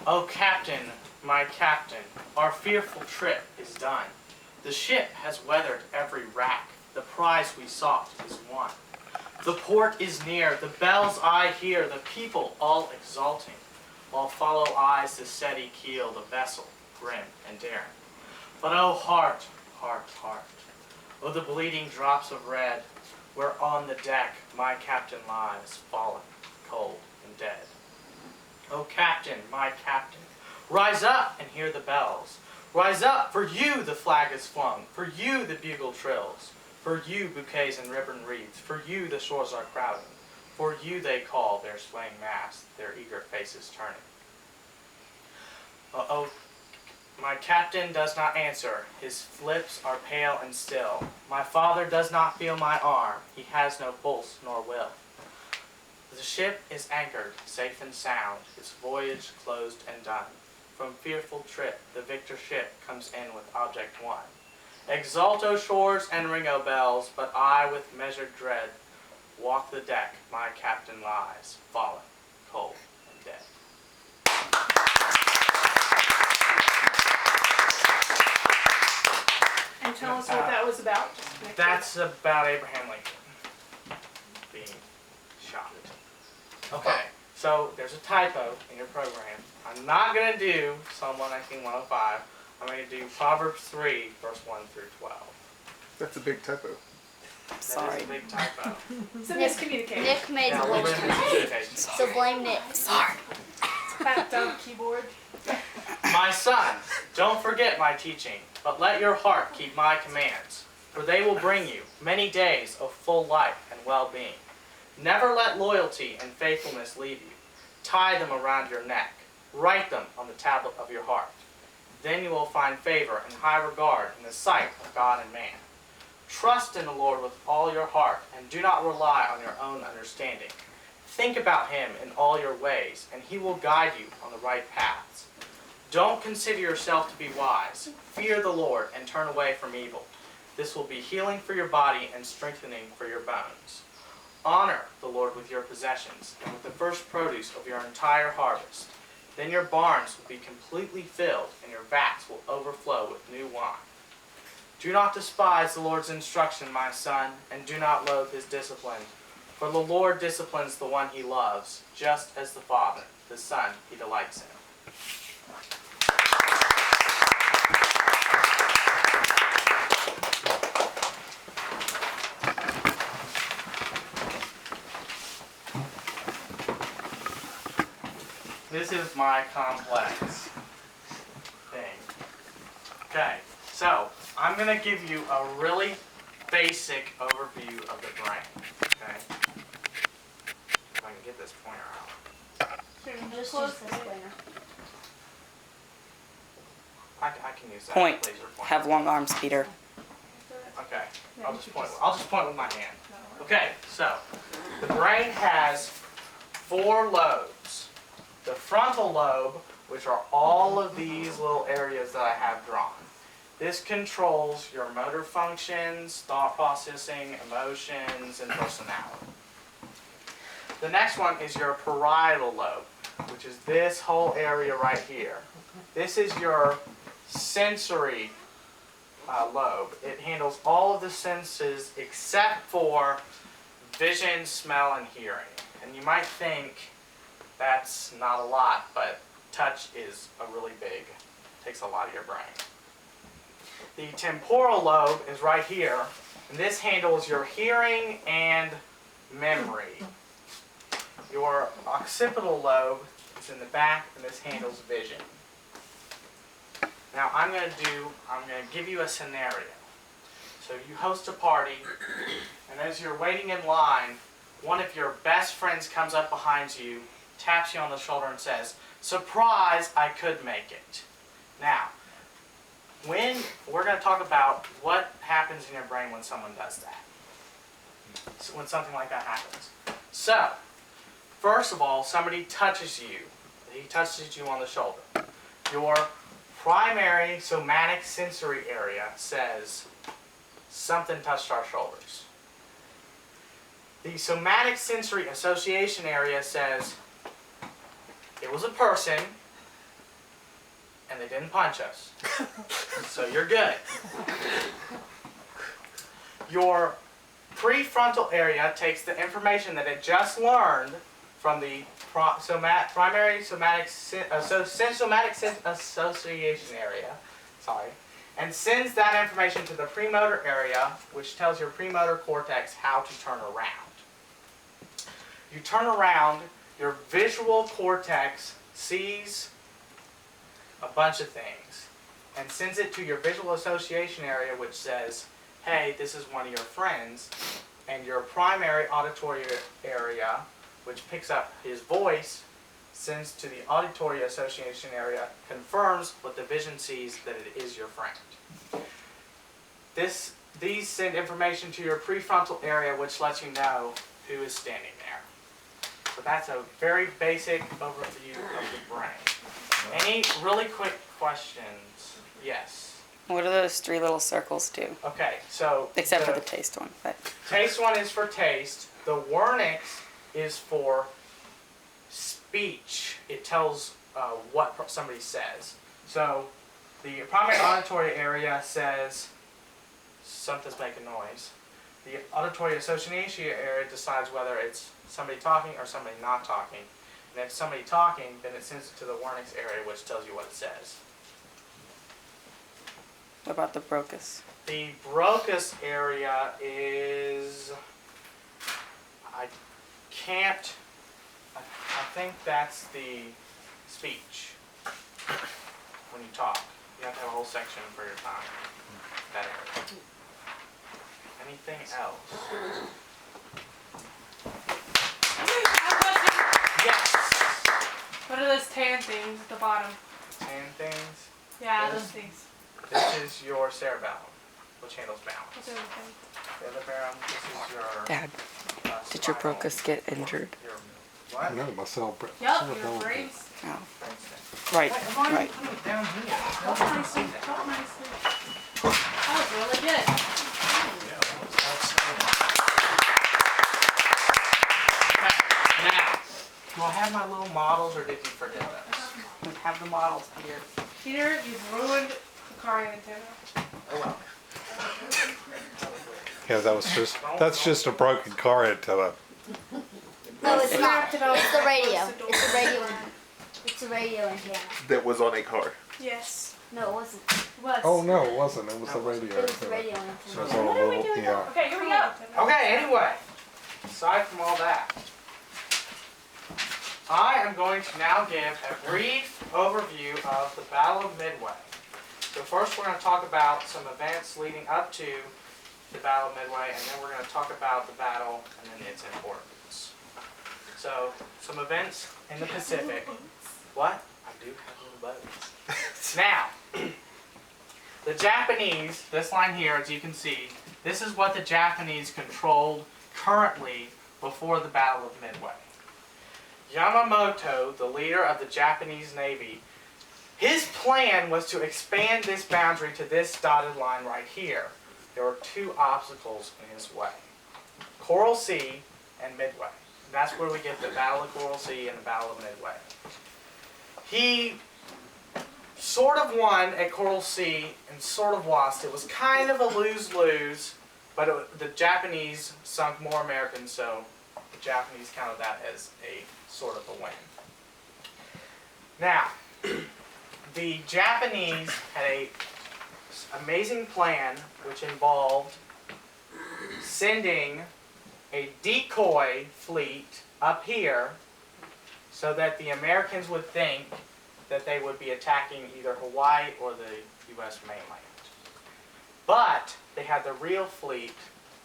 O captain, my captain, our fearful trip is done. The ship has weathered every rack, the prize we sought is won. The port is near, the bells I hear, the people all exulting, while follow eyes the steady keel, the vessel grim and daring. But oh heart, heart, heart, oh the bleeding drops of red, where on the deck my captain lies, fallen, cold and dead. O captain, my captain, rise up and hear the bells. Rise up, for you the flag is flung, for you the bugle trills, for you bouquets and ribbon wreaths, for you the shores are crowding, for you they call their swaying masts, their eager faces turning. Oh, my captain does not answer, his lips are pale and still. My father does not feel my arm, he has no pulse nor will. The ship is anchored, safe and sound, its voyage closed and done. From fearful trip, the victor ship comes in with object won. Exult, O shores, and ring, O bells, but I, with measured dread, walk the deck, my captain lies, fallen, cold, and dead. And tell us what that was about. That's about Abraham Lincoln being shot. Okay, so there's a typo in your program. I'm not going to do Psalm 119, 105. I'm going to do Proverbs 3, verse 1 through 12. That's a big typo. That is a big typo. So miscommunication. Nick made Yeah, a the little bit of glitch. miscommunication. So blame Nick. Sorry. Backed up keyboard. My sons, don't forget my teaching, but let your heart keep my commands, for they will bring you many days of full life and well-being. Never let loyalty and faithfulness leave you. Tie them around your neck. Write them on the tablet of your heart. Then you will find favor and high regard in the sight of God and man. Trust in the Lord with all your heart, and do not rely on your own understanding. Think about him in all your ways, and he will guide you on the right paths. Don't consider yourself to be wise. Fear the Lord and turn away from evil. This will be healing for your body and strengthening for your bones. Honor the Lord with your possessions and with the first produce of your entire harvest. Then your barns will be completely filled and your vats will overflow with new wine. Do not despise the Lord's instruction, my son, and do not loathe his discipline. For the Lord disciplines the one he loves, just as the Father, the Son he delights in. This is my complex thing. Okay, so I'm going to give you a really basic overview of the brain. Okay, if I can get this pointer out. Just use this pointer. I can use that Point. laser pointer. Have long arms, Peter. Okay, I'll just point with my hand. Okay, so the brain has 4 lobes. The frontal lobe, which are all of these little areas that I have drawn. This controls your motor functions, thought processing, emotions, and personality. The next one is your parietal lobe, which is this whole area right here. This is your sensory lobe. It handles all of the senses except for vision, smell, and hearing. And you might think that's not a lot, but touch is a really big, takes a lot of your brain. The temporal lobe is right here, and this handles your hearing and memory. Your occipital lobe is in the back, and this handles vision. Now I'm going to give you a scenario. So you host a party, and as you're waiting in line, one of your best friends comes up behind you, taps you on the shoulder and says, "Surprise, I could make it." Now, we're going to talk about what happens in your brain when someone does that. So when something like that happens. So, first of all, somebody touches you. He touches you on the shoulder. Your primary somatic sensory area says, something touched our shoulders. The somatic sensory association area says, it was a person, and they didn't punch us. So you're good. Your prefrontal area takes the information that it just learned from the primary somatic association area, and sends that information to the premotor area, which tells your premotor cortex how to turn around. You turn around, your visual cortex sees a bunch of things and sends it to your visual association area, which says, hey, this is one of your friends, and your primary auditory area, which picks up his voice, sends to the auditory association area, confirms what the vision sees that it is your friend. These send information to your prefrontal area, which lets you know who is standing there. So that's a very basic overview of the brain. Any really quick questions? Yes. What do those three little circles do? Okay, so Except for the taste one. But taste one is for taste. The Wernicke's is for speech. It tells what somebody says. So the primary auditory area says something's making noise. The auditory association area decides whether it's somebody talking or somebody not talking. And if somebody talking, then it sends it to the Wernicke's area, which tells you what it says. what about the Broca's? The Broca's area is, I think that's the speech when you talk. You have to have a whole section for your time. That area. Anything else? Yes. What are those tan things at the bottom? Tan things. Yeah, Those- those things. This is your cerebellum, which handles balance. What's the other thing? Cerebellum. This is your. Dad, did your spinal- Broca's get injured? Your I what? know myself. Yup, your brains. Oh, Brainstem. right, Wait, why are you right. putting it down here? Talk nicely. Talk nicely. That was really good. Now, do I have my little models, or did you forget those? We have the models here. Peter, you've ruined the car antenna. Oh well. Yeah, that's just a broken car antenna. No, it's You not. have to know It's the radio. close the door. It's the radio. It's the radio antenna. That was on a car. Yes. No, it wasn't. It was. Oh no, it wasn't. It was the radio It was the antenna. radio So it's antenna. on a What are we little, doing yeah. now? Okay, here we go. Okay, anyway, aside from all that, I am going to now give a brief overview of the Battle of Midway. So first we're going to talk about some events leading up to the Battle of Midway, and then we're going to talk about the battle and then its importance. So, some events in the Pacific. What? I do have little boats. Now, the Japanese, this line here, as you can see, this is what the Japanese controlled currently before the Battle of Midway. Yamamoto, the leader of the Japanese Navy, his plan was to expand this boundary to this dotted line right here. There were two obstacles in his way: Coral Sea and Midway. And that's where we get the Battle of Coral Sea and the Battle of Midway. He sort of won at Coral Sea and sort of lost. It was kind of a lose-lose, but the Japanese sunk more Americans, so the Japanese counted that as a sort of a win. Now, the Japanese had an amazing plan which involved sending a decoy fleet up here so that the Americans would think that they would be attacking either Hawaii or the U.S. mainland. But they had the real fleet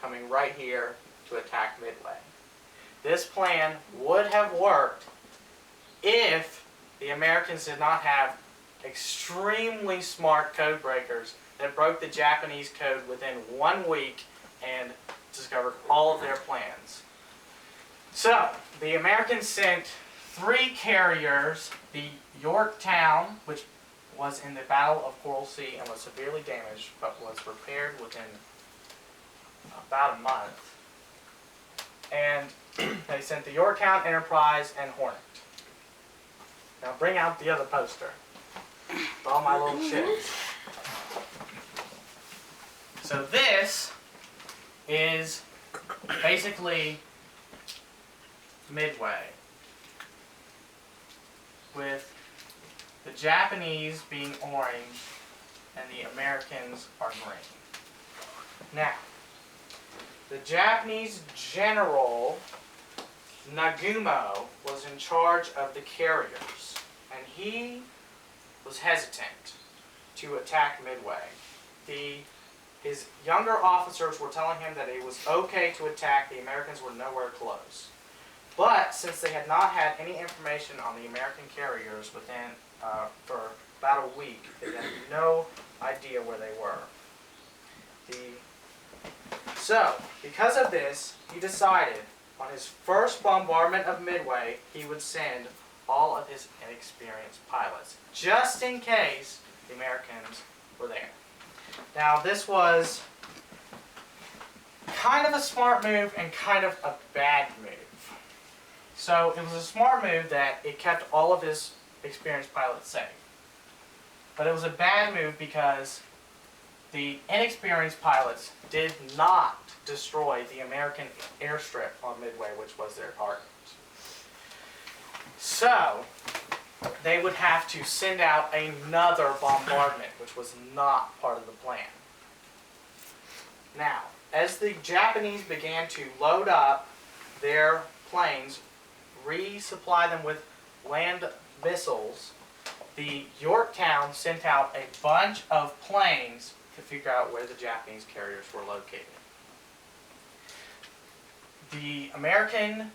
coming right here to attack Midway. This plan would have worked if the Americans did not have extremely smart code breakers that broke the Japanese code within 1 week and discovered all of their plans. So, the Americans sent 3 carriers, the Yorktown, which was in the Battle of Coral Sea and was severely damaged, but was repaired within about a month. And they sent the Yorktown, Enterprise, and Hornet. Now bring out the other poster. with all my little ships. So this is basically Midway, with the Japanese being orange and the Americans are green. Now, the Japanese general Nagumo was in charge of the carriers, and he was hesitant to attack Midway. His younger officers were telling him that it was okay to attack, the Americans were nowhere close. But since they had not had any information on the American carriers for about a week, they had no idea where they were. So, because of this, he decided on his first bombardment of Midway, he would send all of his inexperienced pilots, just in case the Americans were there. Now, this was kind of a smart move and kind of a bad move. So, it was a smart move that it kept all of his experienced pilots safe. But it was a bad move because the inexperienced pilots did not destroy the American airstrip on Midway, which was their target. So, they would have to send out another bombardment, which was not part of the plan. Now, as the Japanese began to load up their planes, resupply them with land missiles, the Yorktown sent out a bunch of planes to figure out where the Japanese carriers were located. The American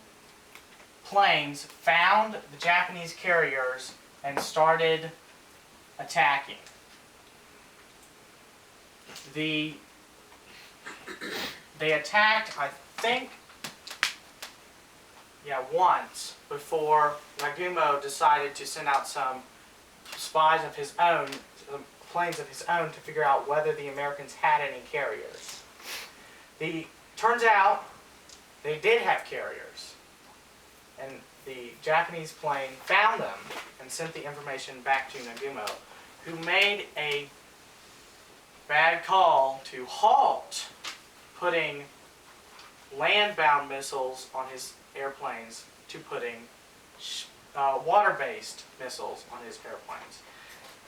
planes found the Japanese carriers and started attacking. They attacked, I think, once before Nagumo decided to send out some spies of his own, some planes of his own, to figure out whether the Americans had any carriers. Turns out they did have carriers, and the Japanese plane found them and sent the information back to Nagumo, who made a bad call to halt putting land-bound missiles on his airplanes to putting water-based missiles on his airplanes.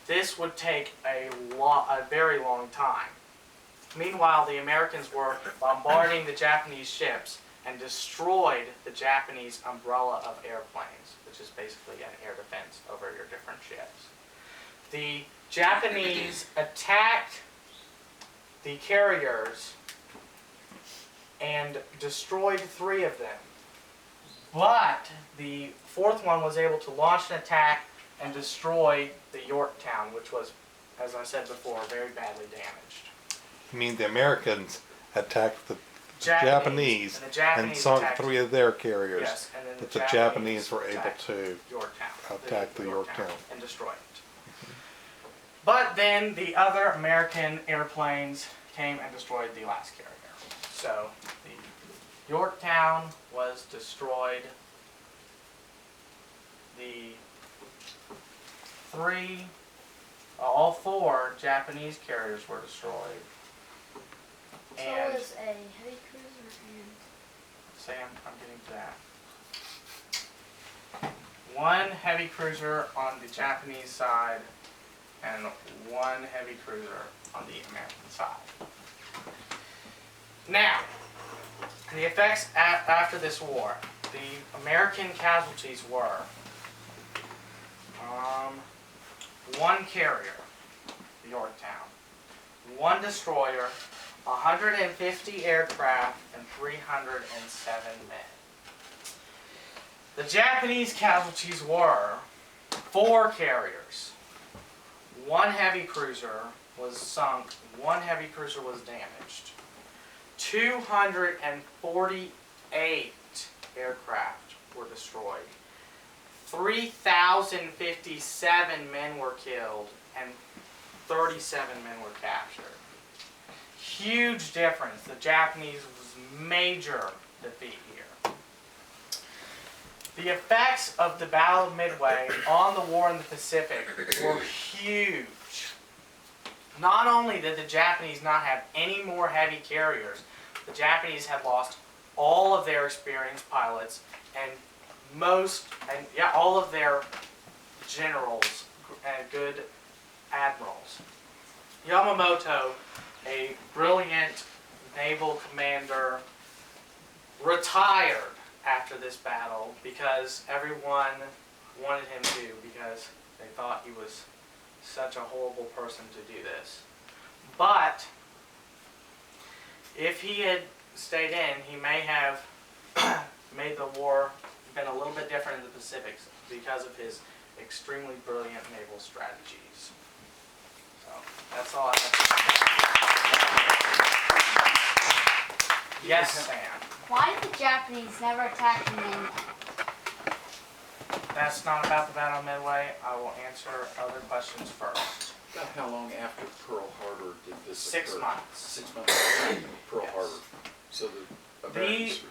This would take a very long time. Meanwhile, the Americans were bombarding the Japanese ships and destroyed the Japanese umbrella of airplanes, which is basically an air defense over your different ships. The Japanese attacked the carriers and destroyed 3 of them. But the 4th one was able to launch an attack and destroy the Yorktown, which was, as I said before, very badly damaged. You mean the Americans attacked the Japanese and sunk 3 of their carriers, yes, and then but the Japanese were able to Yorktown, attack the Yorktown and destroy it. But then the other American airplanes came and destroyed the last carrier. So the Yorktown was destroyed. All 4 Japanese carriers were destroyed. So And was a heavy cruiser and... Sam, I'm getting to that. 1 heavy cruiser on the Japanese side and 1 heavy cruiser on the American side. Now, the effects after this war. The American casualties were 1 carrier, the Yorktown, 1 destroyer, 150 aircraft, and 307 men. The Japanese casualties were 4 carriers, 1 heavy cruiser was sunk, 1 heavy cruiser was damaged, 248 aircraft were destroyed, 3,057 men were killed, and 37 men were captured. Huge difference. The Japanese was major defeat here. The effects of the Battle of Midway on the war in the Pacific were huge. Not only did the Japanese not have any more heavy carriers, the Japanese had lost all of their experienced pilots and all of their generals and good admirals. Yamamoto, a brilliant naval commander, retired after this battle because everyone wanted him to, because they thought he was such a horrible person to do this. But if he had stayed in, he may have made the war been a little bit different in the Pacific because of his extremely brilliant naval strategies. So that's all I have to say. Yes, Sam. Why did the Japanese never attack the mainland? That's not about the Battle of Midway. I will answer other questions first. About how long after Pearl Harbor did this 6 occur? months. 6 months after Pearl Yes. Harbor. So the Americans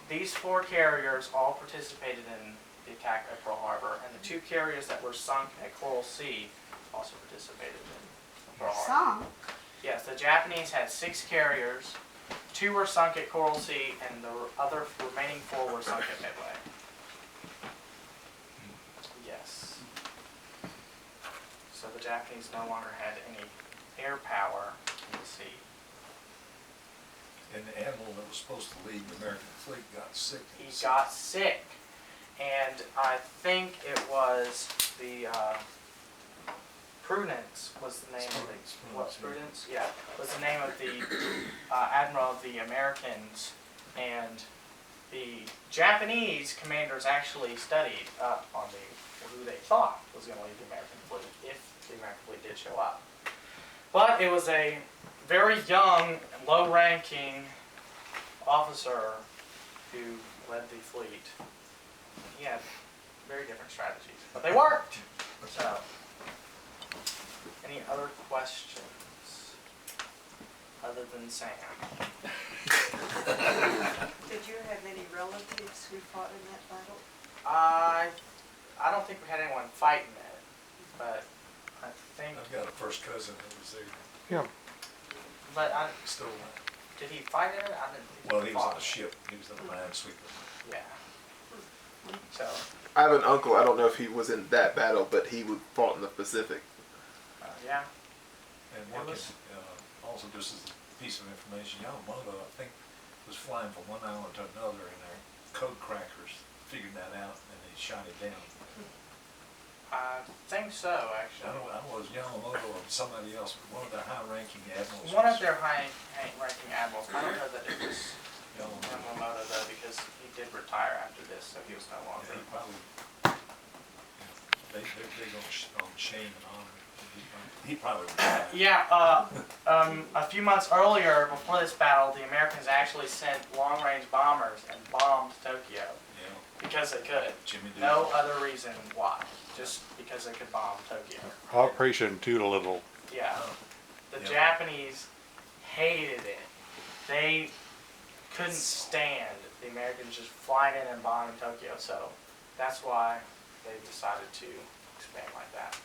These 4 carriers all participated in the attack at Pearl Harbor, and the 2 carriers that were sunk at Coral Sea also participated in Pearl Harbor. Some. Yes, the Japanese had 6 carriers. 2 were sunk at Coral Sea, and the other remaining 4 were sunk at Midway. Yes. So the Japanese no longer had any air power in the sea. And the admiral that was supposed to lead the American fleet got sick. He got sick, and I think it was the Prudence was the name of the what Prudence? Yeah, was the name of the admiral of the Americans, and the Japanese commanders actually studied up on who they thought was going to lead the American fleet if the American fleet did show up. But it was a very young, low-ranking officer who led the fleet. He had very different strategies, but they worked. So, any other questions other than Sam? Did you have any relatives who fought in that battle? I don't think we had anyone fighting it, but I think. I've got a first cousin that was there. Yeah. But Still alive. did he fight in it? I didn't think Well, he was fought on a in it. ship. He was on a minesweeper. Yeah. So, I have an uncle. I don't know if he was in that battle, but he would fought in the Pacific. yeah. And It working, was- also just as a piece of information, Yamamoto, I think, was flying from one island to another, and their code crackers figured that out, and they shot it down. I think so, I actually. don't know if it was Yamamoto or somebody else, but one of the high-ranking admirals. One of was their high-ranking admirals. I don't know that it was Yamamoto. Yamamoto though, because he did retire after this, so he was no Yeah, longer. he probably, they're big on shame and honor. He probably retired. Yeah, a few months earlier, before this battle, the Americans actually sent long-range bombers and bombed Tokyo Yeah, because they could. Jimmy Doo. No other reason why, just because they could bomb Tokyo. Operation Doolittle. Yeah, the Yeah. Japanese hated it. They couldn't stand the Americans just flying in and bombing Tokyo, so that's why they decided to expand like that.